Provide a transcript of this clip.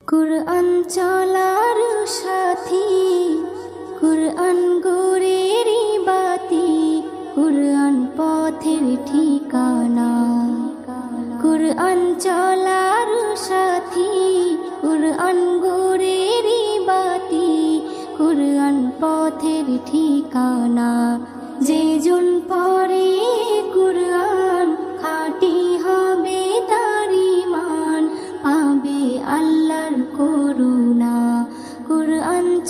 কুরআন চলার সাথী, কুরআন গোরেরি বাতি, কুরআন পথের ঠিকানা। কুরআন চলার সাথী, কুরআন গোরেরি বাতি, কুরআন পথের ঠিকানা। যে জন পড়ে কুরআন খাঁটি হবে তার ঈমান, পাবে আল্লাহর করুণা। কুরআন